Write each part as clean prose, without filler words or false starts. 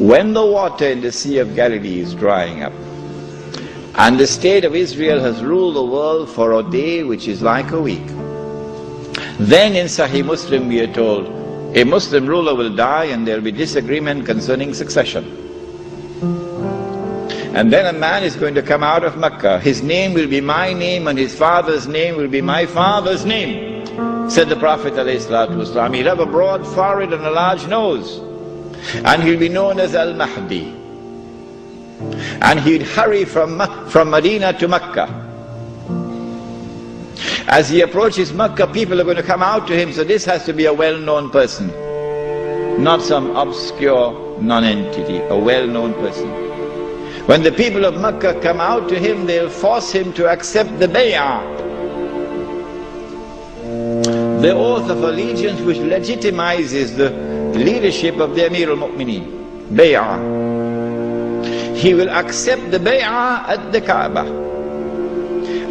when the water in the Sea of Galilee is drying up, and the state of Israel has ruled the world for a day which is like a week, then in Sahih Muslim we are told, a Muslim ruler will die and there will be disagreement concerning succession. And then a man is going to come out of Mecca. His name will be my name and his father's name will be my father's name, said the Prophet ﷺ. He'll have a broad forehead and a large nose, and he'll be known as Al-Mahdi. And he'd hurry from Medina to Mecca. As he approaches Mecca, people are going to come out to him, so this has to be a well-known person, not some obscure non-entity, a well-known person. When the people of Mecca come out to him, they'll force him to accept the bay'ah, the oath of allegiance which legitimizes the leadership of the Amir al-Mu'mineen, bay'ah. He will accept the bay'ah at the Kaaba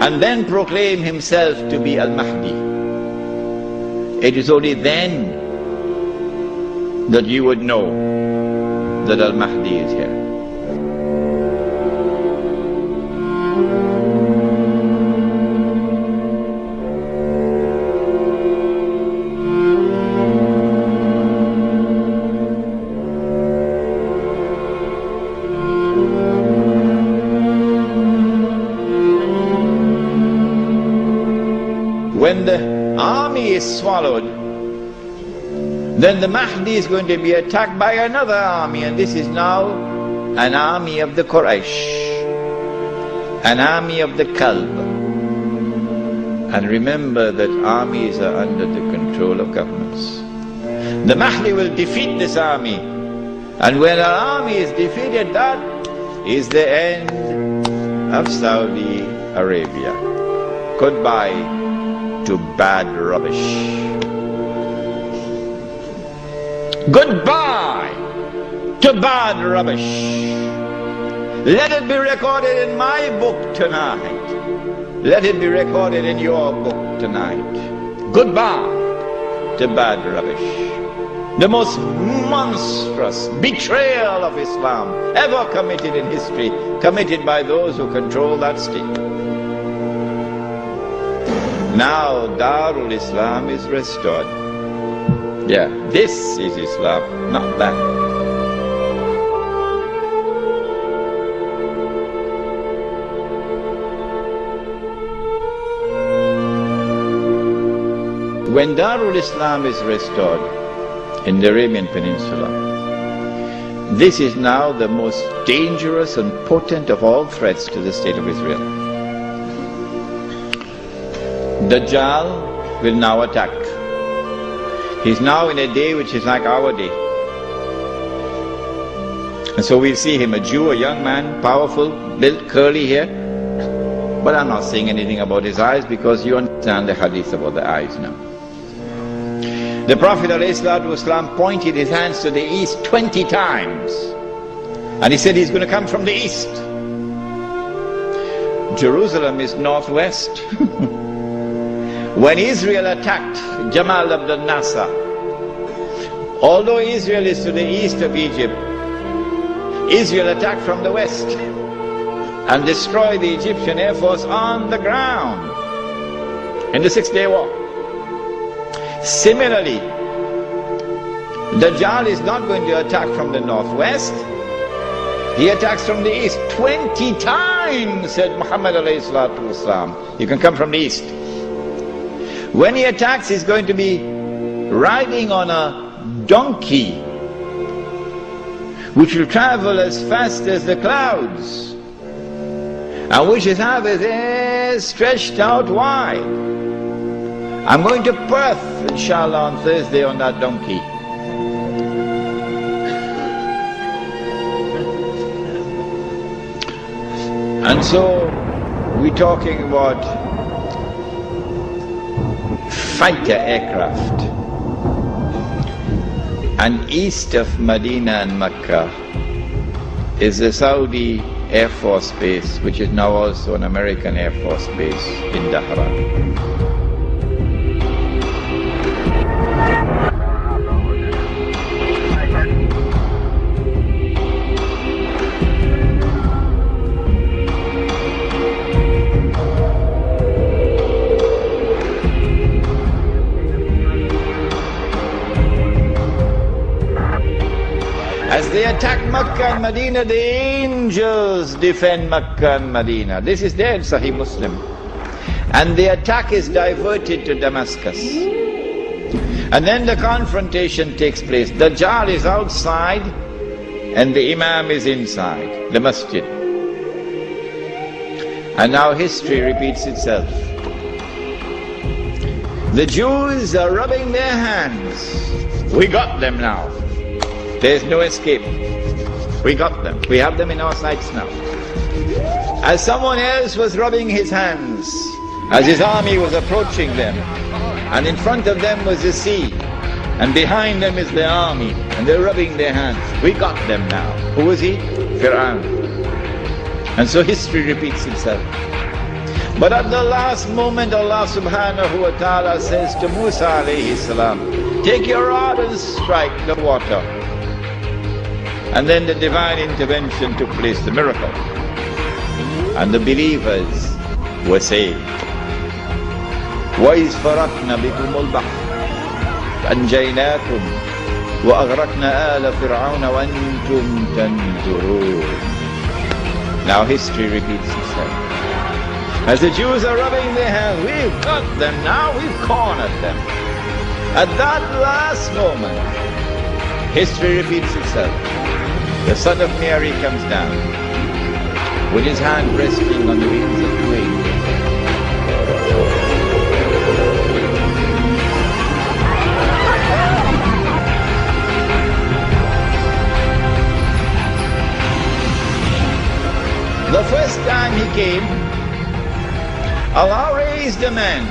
and then proclaim himself to be Al-Mahdi. It is only then that you would know that Al-Mahdi is here. When the army is swallowed, then the Mahdi is going to be attacked by another army, and this is now an army of the Quraysh, an army of the Kalb. And remember that armies are under the control of governments. The Mahdi will defeat this army, and when an army is defeated, that is the end of Saudi Arabia. Goodbye to bad rubbish. Goodbye to bad rubbish. Let it be recorded in my book tonight. Let it be recorded in your book tonight. Goodbye to bad rubbish. The most monstrous betrayal of Islam ever committed in history, committed by those who control that state. Now Darul Islam is restored. Yeah, this is Islam, not that. When Darul Islam is restored in the Arabian Peninsula, this is now the most dangerous and potent of all threats to the state of Israel. Dajjal will now attack. He's now in a day which is like our day. And so we'll see him, a Jew, a young man, powerful, built, curly hair. But I'm not saying anything about his eyes because you understand the hadith about the eyes now. The Prophet ﷺ pointed his hands to the east 20 times. And he said he's going to come from the east. Jerusalem is northwest. When Israel attacked Jamal Abdel Nasser, although Israel is to the east of Egypt, Israel attacked from the west and destroyed the Egyptian Air Force on the ground in the 6-day war. Similarly, Dajjal is not going to attack from the northwest, he attacks from the east. 20 times, said Muhammad alayhi salatu wasalam, you can come from the east. When he attacks, he's going to be riding on a donkey, which will travel as fast as the clouds, and which is have his ears stretched out wide. I'm going to Perth, inshallah, on Thursday on that donkey. And so, we're talking about fighter aircraft. And east of Medina and Mecca is the Saudi Air Force Base, which is now also an American Air Force Base in Dhahran. they attack Makkah and Medina, the angels defend Makkah and Medina. This is there in Sahih Muslim. And the attack is diverted to Damascus. And then the confrontation takes place. Dajjal is outside and the Imam is inside the masjid. And now history repeats itself. The Jews are rubbing their hands. We got them now. There's no escape. We got them. We have them in our sights now. As someone else was rubbing his hands, as his army was approaching them, and in front of them was the sea, and behind them is the army, and they're rubbing their hands. We got them now. Who was he? Fir'aun. And so history repeats itself. But at the last moment, Allah subhanahu wa ta'ala says to Musa alayhi salam, take your rod and strike the water. And then the divine intervention took place, the miracle. And the believers were saved. وَإِذْ فَرَقْنَا بِكُمُ الْبَحْرَ فَأَنْجَيْنَاكُمْ وَأَغْرَقْنَا آلَ فِرْعَوْنَ وَأَنْتُمْ تَنْظُرُونَ. Now history repeats itself. As the Jews are rubbing their hands, we've got them now, we've cornered them. At that last moment, history repeats itself. The son of Mary comes down with his hand resting on the wings of two angels. The first time he came, Allah raised a man.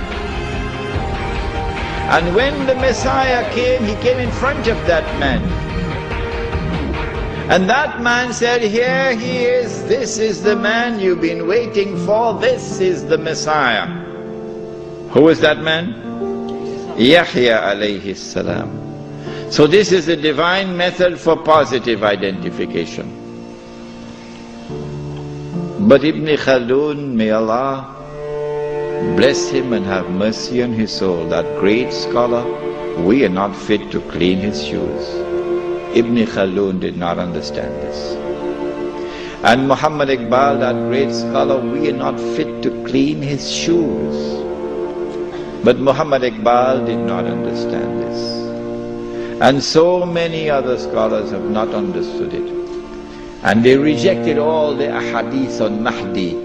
And when the Messiah came, he came in front of that man. And that man said, here he is, this is the man you've been waiting for, this is the Messiah. Who was that man? Yahya alayhi salam. So this is a divine method for positive identification. But Ibn Khaldun, may Allah bless him and have mercy on his soul, that great scholar, we are not fit to clean his shoes. Ibn Khaldun did not understand this. And Muhammad Iqbal, that great scholar, we are not fit to clean his shoes. But Muhammad Iqbal did not understand this. And so many other scholars have not understood it. And they rejected all the ahadith on Mahdi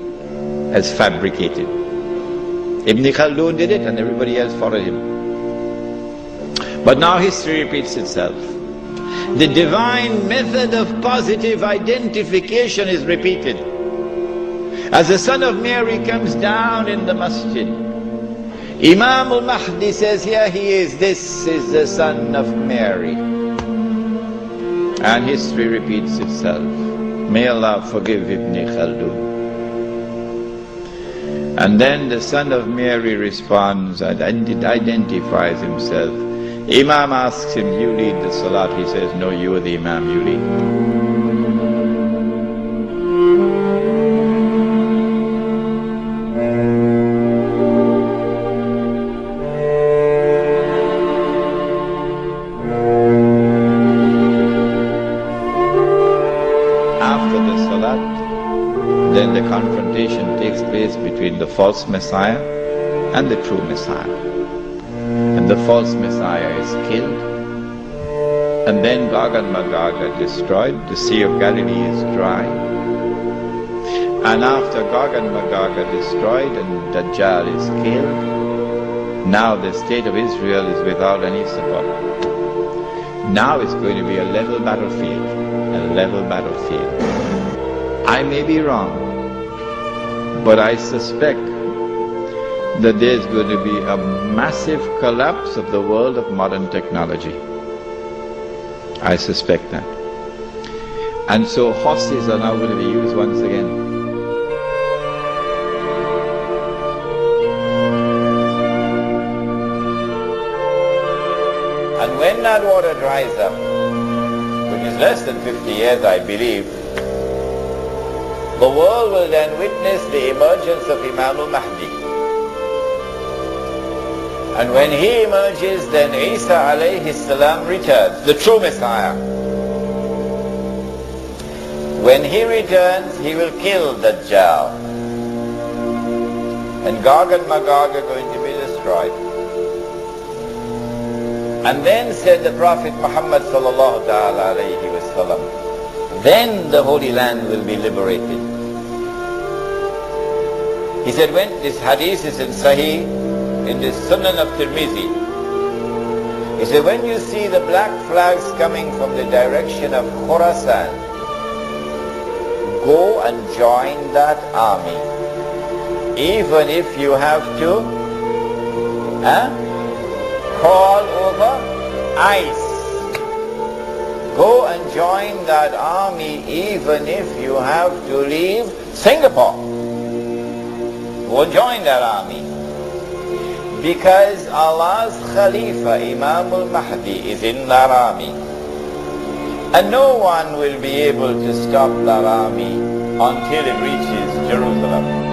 as fabricated. Ibn Khaldun did it and everybody else followed him. But now history repeats itself. The divine method of positive identification is repeated. As the son of Mary comes down in the masjid, Imam al-Mahdi says, here he is, this is the son of Mary. And history repeats itself. May Allah forgive Ibn Khaldun. And then the son of Mary responds and identifies himself. Imam asks him, you lead the salat. He says, no, you are the Imam, you lead. Then the confrontation takes place between the false Messiah and the true Messiah. And the false Messiah is killed. And then Gog and Magog are destroyed. The Sea of Galilee is dry. And after Gog and Magog are destroyed and Dajjal is killed, now the state of Israel is without any support. Now it's going to be a level battlefield. A level battlefield. I may be wrong, but I suspect that there's going to be a massive collapse of the world of modern technology. I suspect that. And so horses are now going to be used once again. And when that water dries up, which is less than 50 years I believe, the world will then witness the emergence of Imam al-Mahdi. And when he emerges, then Isa alayhi salam returns, the true Messiah. When he returns, he will kill Dajjal. And Gog and Magog are going to be destroyed. And then said the Prophet Muhammad sallallahu ta'ala alayhi wa sallam, then the Holy Land will be liberated. He said, when this hadith is in Sahih, in the Sunan of Tirmizi, he said, when you see the black flags coming from the direction of Khorasan, go and join that army. Even if you have to crawl over ice. Go and join that army even if you have to leave Singapore. Go and join that army. Because Allah's Khalifa, Imam al-Mahdi, is in that army. And no one will be able to stop that army until it reaches Jerusalem.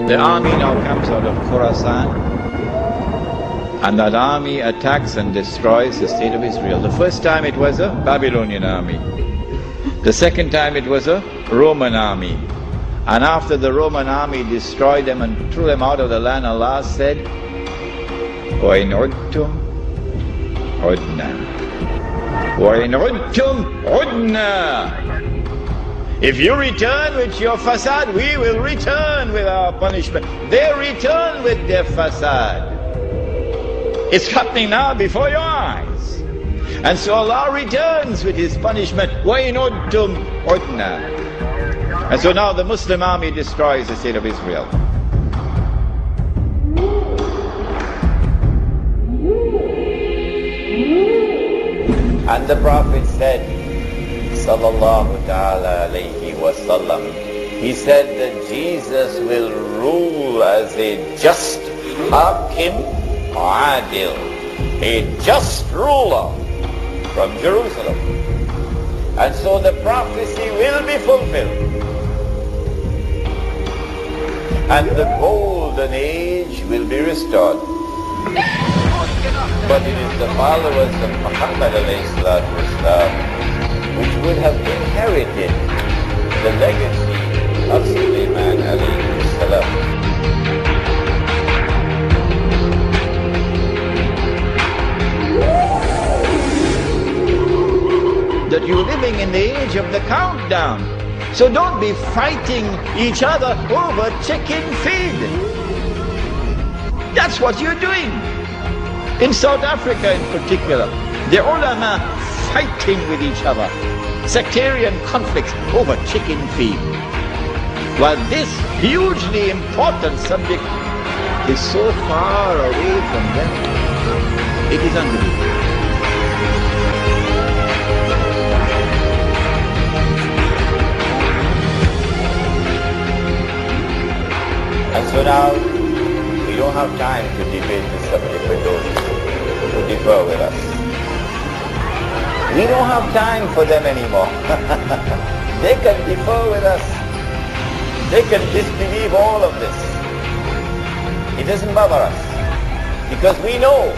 The army now comes out of Khorasan, and that army attacks and destroys the state of Israel. The first time it was a Babylonian army. The second time it was a Roman army. And after the Roman army destroyed them and threw them out of the land, Allah said, وَإِنْ عُدْتُمْ عُدْنَا وَإِنْ عُدْتُمْ عُدْنَا. If you return with your fasad, we will return with our punishment. They return with their fasad. It's happening now before your eyes. And so Allah returns with His punishment. وَإِنْ عُدْتُمْ عُدْنَا. And so now the Muslim army destroys the state of Israel. And the Prophet said, sallallahu ta'ala alayhi wa sallam, he said that Jesus will rule as a just hakim adil, a just ruler from Jerusalem. And so the prophecy will be fulfilled. And the golden age will be restored. But it is the followers of Muhammad alayhi salatu wasalam which would have inherited the legacy of Sulaiman alayhi salam. That you're living in the age of the countdown. So don't be fighting each other over chicken feed. That's what you're doing. In South Africa in particular, the ulama fighting with each other, sectarian conflicts over chicken feed. While this hugely important subject is so far away from them, it is unbelievable. And so now, we don't have time to debate this subject with those who differ with us. We don't have time for them anymore. They can differ with us. They can disbelieve all of this. It doesn't bother us. Because we know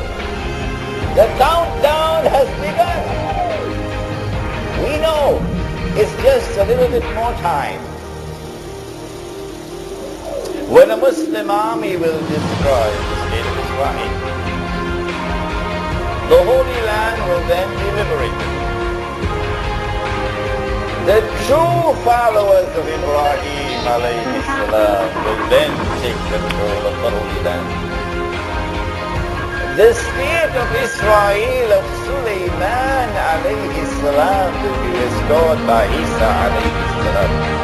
the countdown has begun. We know it's just a little bit more time. When a Muslim army will destroy the state of Israel, the Holy Land will then be liberated. The true followers of Ibrahim alayhi salam will then take control of the Holy Land. The state of Israel of Sulaiman alayhi salam will be restored by Isa alayhi salam.